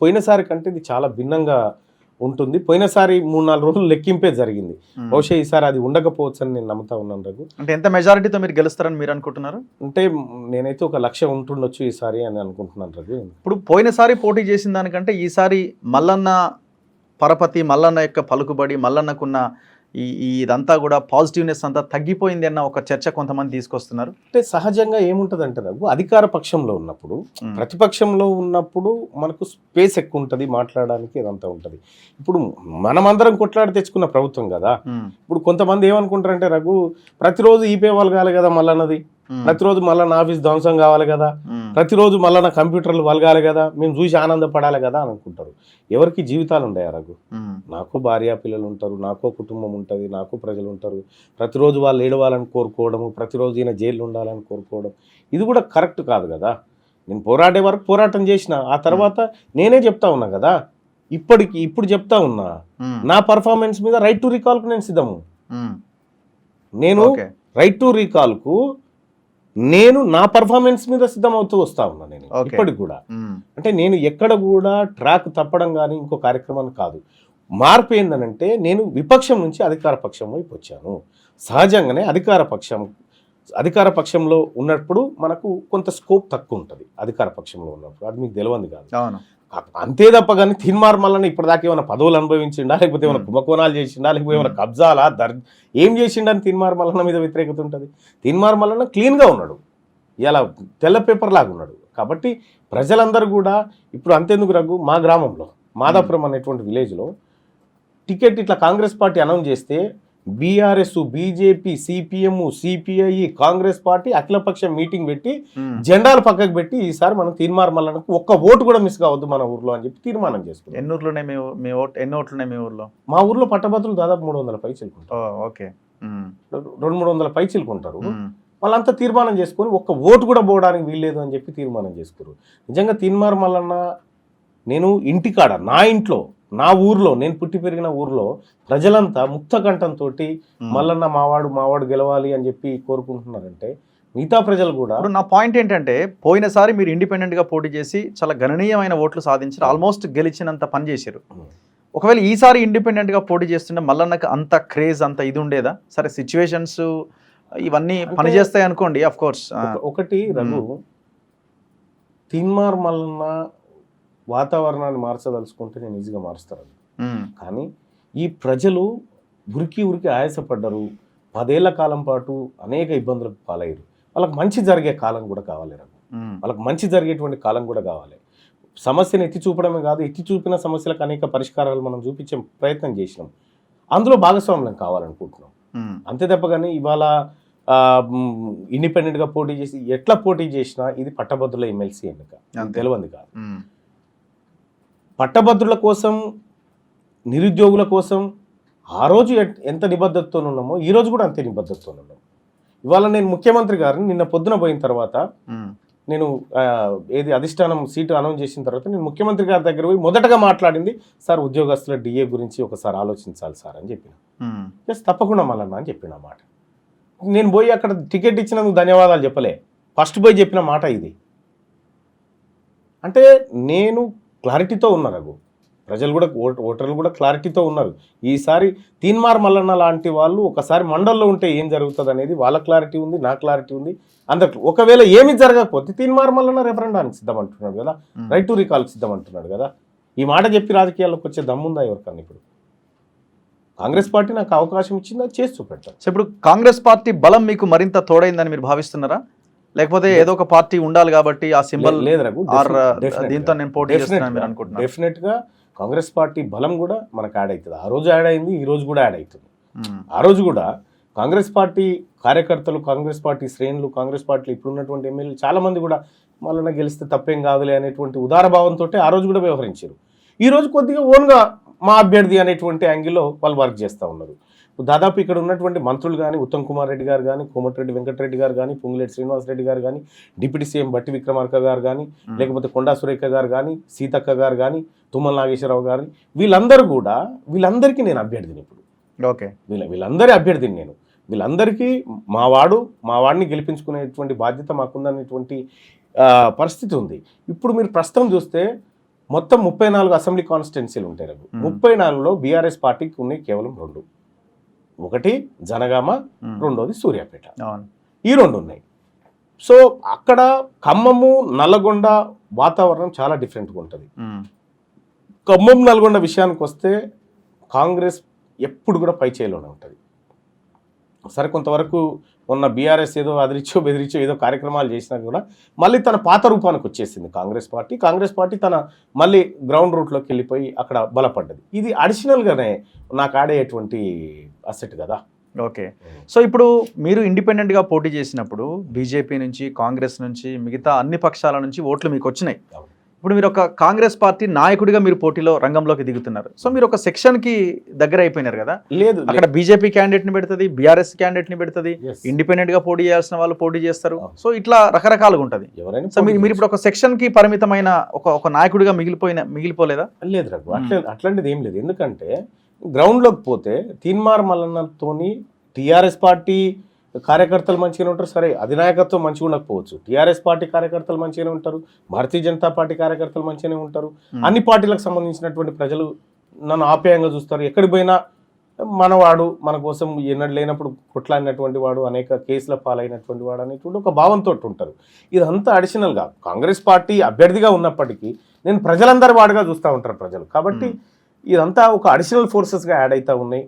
పోయినసారి కంటే ఇది చాలా భిన్నంగా ఉంటుంది. పోయినసారి 3-4 రోజులు లెక్కింపే జరిగింది. బహుశా ఈసారి అది ఉండకపోవచ్చు అని నేను నమ్ముతా ఉన్నాను రఘు. అంటే ఎంత మెజారిటీతో మీరు గెలుస్తారని మీరు అనుకుంటున్నారు? అంటే నేనైతే 1,00,000 ఉంటుండొచ్చు ఈసారి అని అనుకుంటున్నాను రఘు. ఇప్పుడు పోయినసారి పోటీ చేసిన దానికంటే ఈసారి మల్లన్న పరపతి, మల్లన్న యొక్క పలుకుబడి, మల్లన్నకున్న ఇదంతా కూడా పాజిటివ్నెస్ అంతా తగ్గిపోయింది అన్న ఒక చర్చ కొంతమంది తీసుకొస్తున్నారు. అంటే సహజంగా ఏముంటుంది అంటే రఘు, అధికార పక్షంలో ఉన్నప్పుడు, ప్రతిపక్షంలో ఉన్నప్పుడు మనకు స్పేస్ ఎక్కువ ఉంటుంది మాట్లాడడానికి, ఇదంతా ఉంటుంది. ఇప్పుడు మనమందరం కొట్లాడి తెచ్చుకున్న ప్రభుత్వం కదా. ఇప్పుడు కొంతమంది ఏమనుకుంటారంటే రఘు, ప్రతిరోజు ఈపే వాళ్ళు కావాలి కదా మల్లన్నది, ప్రతిరోజు మళ్ళా నా ఆఫీస్ ధ్వంసం కావాలి కదా, ప్రతిరోజు మళ్ళా నా కంప్యూటర్లు వలగాలి కదా, మేము చూసి ఆనందపడాలి కదా అని అనుకుంటారు. ఎవరికి జీవితాలు ఉంటాయి రఘు? నాకు భార్య పిల్లలు ఉంటారు, నాకో కుటుంబం ఉంటుంది, నాకు ప్రజలు ఉంటారు. ప్రతిరోజు వాళ్ళు ఏడవాలని కోరుకోవడము, ప్రతిరోజు ఈయన జైలు ఉండాలని కోరుకోవడం, ఇది కూడా కరెక్ట్ కాదు కదా. నేను పోరాడే వరకు పోరాటం చేసిన, ఆ తర్వాత నేనే చెప్తా ఉన్నా కదా, ఇప్పుడు చెప్తా ఉన్నా, నా పర్ఫార్మెన్స్ మీద రైట్ టు రీకాల్కు నేను సిద్ధము. నేను రైట్ టు రీకాల్కు నేను నా పర్ఫార్మెన్స్ మీద సిద్ధమవుతూ వస్తా ఉన్నా నేను ఇప్పటికి కూడా. అంటే నేను ఎక్కడ కూడా ట్రాక్ తప్పడం కానీ ఇంకో కార్యక్రమాన్ని కాదు. మార్పు ఏందనంటే నేను విపక్షం నుంచి అధికార పక్షం వైపు వచ్చాను. సహజంగానే అధికార పక్షంలో ఉన్నప్పుడు మనకు కొంత స్కోప్ తక్కువ ఉంటుంది. అధికార పక్షంలో ఉన్నప్పుడు అది మీకు తెలియంది కాదు. అంతే తప్ప కానీ తీన్మార్ మల్లన్న ఇప్పటిదాకా ఏమైనా పదవులు అనుభవించిండా, లేకపోతే ఏమైనా కుంభకోణాలు చేసిండా, లేకపోతే ఏమైనా కబ్జాలా ఏం చేసిండని తీన్మార్ మల్లన్న మీద వ్యతిరేకత ఉంటుంది. తీన్మార్ మల్లన్న క్లీన్గా ఉన్నాడు, ఇలా తెల్ల పేపర్ లాగా ఉన్నాడు. కాబట్టి ప్రజలందరూ కూడా ఇప్పుడు అంతేందుకు రఘు, మా గ్రామంలో మాదాపురం అనేటువంటి విలేజ్లో టికెట్ ఇట్లా కాంగ్రెస్ పార్టీ అనౌన్స్ చేస్తే BRS, BJP, CPM, CPI, Congress party అఖిలపక్ష మీటింగ్ పెట్టి జెండాలు పక్కకు పెట్టి ఈసారి మనం తీన్మార్ మల్లన్నకు ఒక్క ఓటు కూడా మిస్ కావద్దు మన ఊర్లో అని చెప్పి తీర్మానం చేసుకున్నాం. ఎన్ని ఓట్లున్నాయి మీ ఊర్లో? మా ఊర్లో పట్టభద్రులు దాదాపు 300 పైచిలుకుంటారు. 200-300 పైచిలుకుంటారు. వాళ్ళంతా తీర్మానం చేసుకొని ఒక్క ఓటు కూడా పోవడానికి వీల్లేదు అని చెప్పి తీర్మానం చేసుకున్నారు. నిజంగా తీన్మార్ మల్లన్న నేను ఇంటికాడ, నా ఇంట్లో, నా ఊర్లో, నేను పుట్టి పెరిగిన ఊర్లో ప్రజలంతా ముక్త కంఠంతో మల్లన్న మావాడు గెలవాలి అని చెప్పి కోరుకుంటున్నారంటే మిగతా ప్రజలు కూడా. నా పాయింట్ ఏంటంటే, పోయినసారి మీరు ఇండిపెండెంట్గా పోటీ చేసి చాలా గణనీయమైన ఓట్లు సాధించారు, ఆల్మోస్ట్ గెలిచినంత పని చేశారు. ఒకవేళ ఈసారి ఇండిపెండెంట్గా పోటీ చేస్తుంటే మల్లన్నకు అంత క్రేజ్, అంత ఇది ఉండేదా? సరే సిచ్యువేషన్స్ ఇవన్నీ పనిచేస్తాయి అనుకోండి, ఆఫ్ కోర్స్. ఒకటి రఘు, తీన్మార్ మల్లన్న వాతావరణాన్ని మార్చదలుచుకుంటే నేను ఈజీగా మారుస్తాను. కానీ ఈ ప్రజలు ఉరికి ఆయాసపడ్డారు. 10 ఏళ్ల కాలం పాటు అనేక ఇబ్బందులకు పాలయ్యారు. వాళ్ళకి మంచి జరిగే కాలం కూడా కావాలి రఘు. వాళ్ళకి మంచి జరిగేటువంటి కాలం కూడా కావాలి. సమస్యను ఎత్తి చూపడమే కాదు, ఎత్తి చూపిన సమస్యలకు అనేక పరిష్కారాలు మనం చూపించే ప్రయత్నం చేసినాం. అందులో భాగస్వామ్యం కావాలనుకుంటున్నాం. అంతే తప్ప కానీ ఇవాళ ఇండిపెండెంట్గా పోటీ చేసి ఎట్లా పోటీ చేసినా ఇది పట్టభద్రుల ఎమ్మెల్సీ ఎన్నిక తెలియంది కాదు. పట్టభద్రుల కోసం, నిరుద్యోగుల కోసం ఆ రోజు ఎంత నిబద్ధతతో ఉన్నామో ఈ రోజు కూడా అంతే నిబద్ధతతో ఉన్నాం. ఇవాళ నేను ముఖ్యమంత్రి గారిని నిన్న పొద్దున పోయిన తర్వాత, నేను అధిష్టానం సీటు అనౌన్స్ చేసిన తర్వాత నేను ముఖ్యమంత్రి గారి దగ్గర పోయి మొదటగా మాట్లాడింది, సార్ ఉద్యోగస్తుల డిఏ గురించి ఒకసారి ఆలోచించాలి సార్ అని చెప్పిన. ఎస్ తప్పకుండా మల్లన్న అని చెప్పిన మాట. నేను పోయి అక్కడ టికెట్ ఇచ్చినందుకు ధన్యవాదాలు చెప్పలే, ఫస్ట్ పోయి చెప్పిన మాట ఇది. అంటే నేను క్లారిటీతో ఉన్నారు రఘు, ప్రజలు కూడా ఓటర్లు కూడా క్లారిటీతో ఉన్నారు. ఈసారి తీన్మార్ మల్లన్న లాంటి వాళ్ళు ఒకసారి మండల్లో ఉంటే ఏం జరుగుతుంది అనేది వాళ్ళ క్లారిటీ ఉంది, నా క్లారిటీ ఉంది అందరికి. ఒకవేళ ఏమి జరగకపోతే తీన్మార్ మల్లన్న రెఫరెండానికి సిద్ధమంటున్నాడు కదా, రైట్ టు రీకాల్కి సిద్ధమంటున్నాడు కదా. ఈ మాట చెప్పి రాజకీయాల్లోకి వచ్చే దమ్ముందా ఎవరికన్నా? ఇప్పుడు కాంగ్రెస్ పార్టీ నాకు అవకాశం ఇచ్చింది, అది చేసి చూపెడతాను. సో ఇప్పుడు కాంగ్రెస్ పార్టీ బలం మీకు మరింత తోడైందని మీరు భావిస్తున్నారా, లేకపోతే ఏదో ఒక పార్టీ ఉండాలి కాబట్టి ఆ సింబల్ లేదు రఘు, దీంతో నేను పోటీ చేస్తున్నాను అనుకుంటున్నాను? డెఫినెట్ గా కాంగ్రెస్ పార్టీ బలం కూడా మనకు యాడ్ అవుతుంది. ఆ రోజు యాడ్ అయింది, ఈ రోజు కూడా యాడ్ అవుతుంది. ఆ రోజు కూడా కాంగ్రెస్ పార్టీ కార్యకర్తలు, కాంగ్రెస్ పార్టీ శ్రేణులు, కాంగ్రెస్ పార్టీలో ఇప్పుడున్నటువంటి ఎమ్మెల్యేలు చాలా మంది కూడా మళ్ళీ గెలిస్తే తప్పేం కాదులే అనేటువంటి ఉదారభావంతో ఆ రోజు కూడా వ్యవహరించారు. ఈ రోజు కొద్దిగా ఓన్గా మా అభ్యర్థి అనేటువంటి యాంగిల్లో వాళ్ళు వర్క్ చేస్తూ ఉన్నారు. దాదాపు ఇక్కడ ఉన్నటువంటి మంత్రులు కానీ, ఉత్తమ్ కుమార్ రెడ్డి గారు కానీ, కోమటిరెడ్డి వెంకటరెడ్డి గారు కానీ, పొంగులేటి శ్రీనివాసరెడ్డి గారు కానీ, డిప్యూటీ సీఎం బట్టి విక్రమార్క గారు కానీ, లేకపోతే కొండా సురేఖ గారు కానీ, సీతక్క గారు కానీ, తుమ్మల నాగేశ్వరరావు గారు, వీళ్ళందరికీ నేను అభ్యర్థిని. ఇప్పుడు ఓకే వీళ్ళందరి అభ్యర్థిని నేను. వీళ్ళందరికీ మా వాడిని గెలిపించుకునేటువంటి బాధ్యత మాకుందనేటువంటి పరిస్థితి ఉంది. ఇప్పుడు మీరు ప్రస్తుతం చూస్తే మొత్తం 34 అసెంబ్లీ కాన్స్టిట్యున్సీలు ఉంటాయి రఘు. 34లో బీఆర్ఎస్ పార్టీకి ఉన్నాయి కేవలం 2. ఒకటి జనగామ, రెండోది సూర్యాపేట. అవును. ఈ 2 ఉన్నాయి. సో అక్కడ ఖమ్మము, నల్లగొండ వాతావరణం చాలా డిఫరెంట్గా ఉంటుంది. ఖమ్మం, నల్గొండ విషయానికి వస్తే కాంగ్రెస్ ఎప్పుడు కూడా పై చేయిలోనే ఉంటుంది. సరే కొంతవరకు మొన్న బీఆర్ఎస్ ఏదో అదిరిచ్చో బెదిరిచ్చో ఏదో కార్యక్రమాలు చేసినా కూడా మళ్ళీ తన పాత రూపానికి వచ్చేసింది కాంగ్రెస్ పార్టీ తన మళ్ళీ గ్రౌండ్ రూట్లోకి వెళ్ళిపోయి అక్కడ బలపడ్డది. ఇది అడిషనల్గానే నాకు ఆడేటువంటి అసెట్ కదా. ఓకే. సో ఇప్పుడు మీరు ఇండిపెండెంట్గా పోటీ చేసినప్పుడు బీజేపీ నుంచి, కాంగ్రెస్ నుంచి, మిగతా అన్ని పక్షాల నుంచి ఓట్లు మీకు వచ్చినాయి. ఇప్పుడు మీరు ఒక కాంగ్రెస్ పార్టీ నాయకుడిగా మీరు పోటీలో రంగంలోకి దిగుతున్నారు. సో మీరు ఒక సెక్షన్కి దగ్గర అయిపోయినారు కదా. లేదు, అక్కడ బీజేపీ క్యాండిడేట్ని పెడుతుంది, బీఆర్ఎస్ క్యాండిడేట్ని పెడుతుంది, Yes. ఇండిపెండెంట్గా పోటీ చేయాల్సిన వాళ్ళు పోటీ చేస్తారు. సో ఇట్లా రకరకాలుగా ఉంటుంది. ఎవరైనా సో మీరు ఇప్పుడు ఒక సెక్షన్కి పరిమితమైన ఒక నాయకుడిగా మిగిలిపోలేదా? లేదు రఘు, అట్లాంటిది ఏం లేదు. ఎందుకంటే గ్రౌండ్లోకి పోతే తీన్మార్ మల్లన్నతోని టీఆర్ఎస్ పార్టీ కార్యకర్తలు మంచిగానే ఉంటారు. సరే అధినాయకత్వం మంచిగా ఉండకపోవచ్చు, టీఆర్ఎస్ పార్టీ కార్యకర్తలు మంచిగానే ఉంటారు, భారతీయ జనతా పార్టీ కార్యకర్తలు మంచిగానే ఉంటారు. అన్ని పార్టీలకు సంబంధించినటువంటి ప్రజలు నన్ను ఆప్యాయంగా చూస్తారు. ఎక్కడికి పోయినా మనవాడు, మన కోసం ఎన్నడు లేనప్పుడు కొట్లాడినటువంటి వాడు, అనేక కేసుల పాలైనటువంటి వాడు అనేటువంటి ఒక భావంతో ఉంటారు. ఇదంతా అడిషనల్గా కాంగ్రెస్ పార్టీ అభ్యర్థిగా ఉన్నప్పటికీ నేను ప్రజలందరి వాడుగా చూస్తూ ఉంటారు ప్రజలు. కాబట్టి ఇదంతా ఒక అడిషనల్ ఫోర్సెస్గా యాడ్ అవుతూ ఉన్నాయి.